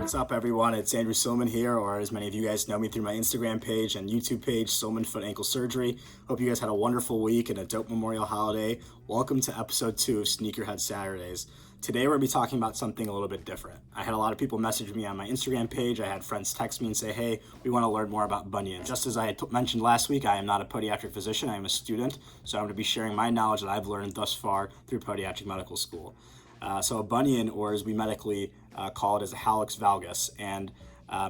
What's up, everyone? It's Andrew Silman here, or as many of you guys know me through my Instagram page and YouTube page, Silman Foot Ankle Surgery. Hope you guys had a wonderful week and a dope Memorial holiday. Welcome to episode 2 of Sneakerhead Saturdays. Today we're going to be talking about something a little bit different. I had a lot of people message me on my Instagram page. I had friends text me and say, hey, we want to learn more about bunions. Just as I had mentioned last week, I am not a podiatric physician. I am a student, so I'm going to be sharing my knowledge that I've learned thus far through podiatric medical school. So a bunion, or as we medically call it, is a hallux valgus. And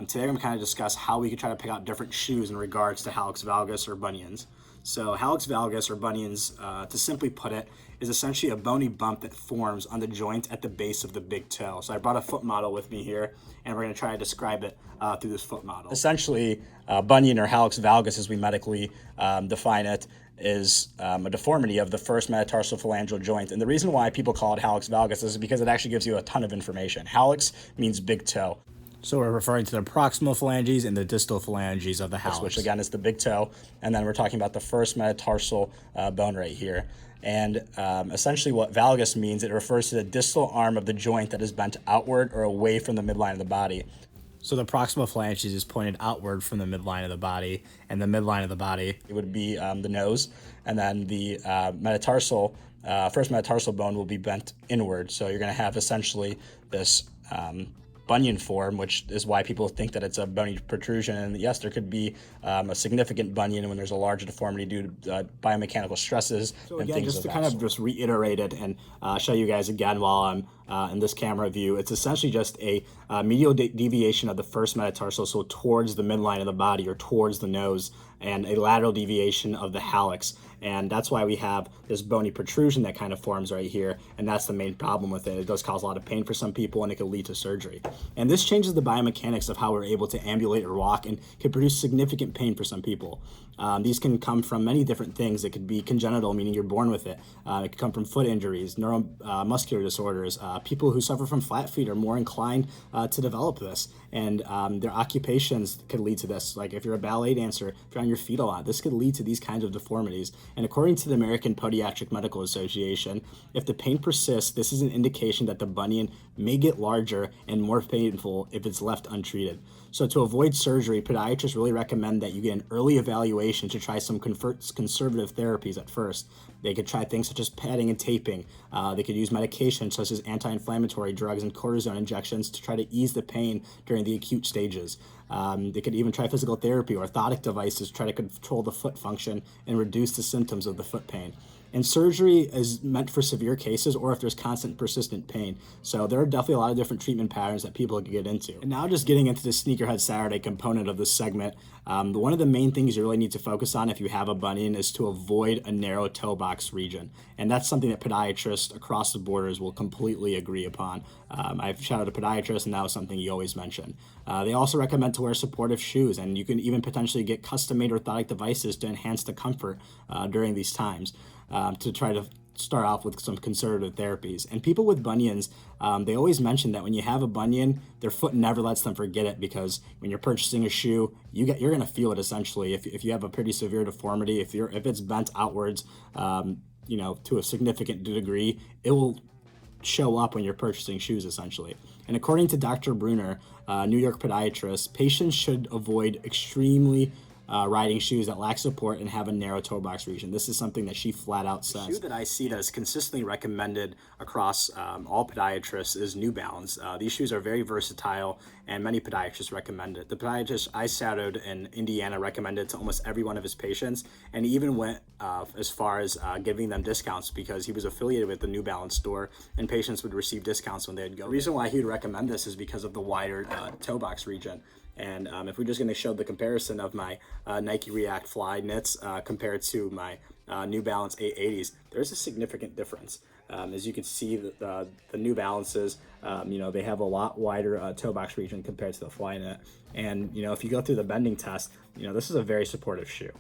today I'm going to kind of discuss how we could try to pick out different shoes in regards to hallux valgus or bunions. So hallux valgus or bunions, to simply put it, is essentially a bony bump that forms on the joint at the base of the big toe. So I brought a foot model with me here, and we're going to try to describe it through this foot model. Essentially, bunion or hallux valgus, as we medically define it, is a deformity of the first metatarsal phalangeal joint. And the reason why people call it hallux valgus is because it actually gives you a ton of information. Hallux means big toe. So we're referring to the proximal phalanges and the distal phalanges of the hallux, which again is the big toe. And then we're talking about the first metatarsal bone right here. And essentially what valgus means, it refers to the distal arm of the joint that is bent outward or away from the midline of the body. So the proximal phalanges is pointed outward from the midline of the body, and the midline of the body, it would be the nose, and then the metatarsal, first metatarsal bone will be bent inward. So you're going to have essentially this bunion form, which is why people think that it's a bony protrusion. And yes, there could be a significant bunion when there's a large deformity due to biomechanical stresses and again, things just to kind of just reiterate it and show you guys again while I'm in this camera view, it's essentially just a medial deviation of the first metatarsal, so towards the midline of the body or towards the nose, and a lateral deviation of the hallux. And that's why we have this bony protrusion that kind of forms right here. And that's the main problem with it. It does cause a lot of pain for some people, and it could lead to surgery. And this changes the biomechanics of how we're able to ambulate or walk, and can produce significant pain for some people. These can come from many different things. It could be congenital, meaning you're born with it. It could come from foot injuries, neuromuscular disorders. People who suffer from flat feet are more inclined to develop this. And their occupations could lead to this. Like if you're a ballet dancer, if you're on your feet a lot, this could lead to these kinds of deformities. And according to the American Podiatric Medical Association, if the pain persists, this is an indication that the bunion may get larger and more painful if it's left untreated. So to avoid surgery, podiatrists really recommend that you get an early evaluation to try some conservative therapies at first. They could try things such as padding and taping. They could use medications such as anti-inflammatory drugs and cortisone injections to try to ease the pain during the acute stages. They could even try physical therapy or orthotic devices to try to control the foot function and reduce the symptoms of the foot pain. And surgery is meant for severe cases or if there's constant persistent pain. So there are definitely a lot of different treatment patterns that people can get into. And now just getting into the Sneakerhead Saturday component of this segment, one of the main things you really need to focus on if you have a bunion is to avoid a narrow toe box region. And that's something that podiatrists across the borders will completely agree upon. I've shouted to podiatrists, and that was something you always mention. They also recommend to wear supportive shoes, and you can even potentially get custom-made orthotic devices to enhance the comfort during these times. To try to start off with some conservative therapies. And people with bunions, they always mention that when you have a bunion, their foot never lets them forget it, because when you're purchasing a shoe, you're going to feel it essentially. If you have a pretty severe deformity, if it's bent outwards, to a significant degree, it will show up when you're purchasing shoes essentially. And according to Dr. Bruner, New York podiatrist, patients should avoid extremely riding shoes that lack support and have a narrow toe box region. This is something that she flat out says. The shoe that I see that is consistently recommended across all podiatrists is New Balance. These shoes are very versatile, and many podiatrists recommend it. The podiatrist I shadowed in Indiana recommended it to almost every one of his patients, and he even went as far as giving them discounts because he was affiliated with the New Balance store, and patients would receive discounts when they'd go. The reason why he would recommend this is because of the wider toe box region. And if we're just going to show the comparison of my Nike React Fly knits compared to my New Balance 880s, there's a significant difference. As you can see, the New Balances, they have a lot wider toe box region compared to the Fly knit. And if you go through the bending test, this is a very supportive shoe.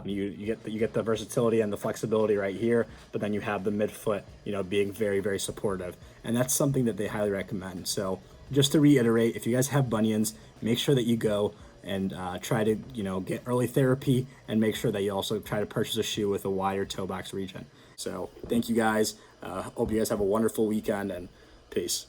You get the versatility and the flexibility right here, but then you have the midfoot, being very, very supportive. And that's something that they highly recommend. So just to reiterate, if you guys have bunions, make sure that you go and try to, get early therapy, and make sure that you also try to purchase a shoe with a wider toe box region. So thank you guys. Hope you guys have a wonderful weekend, and peace.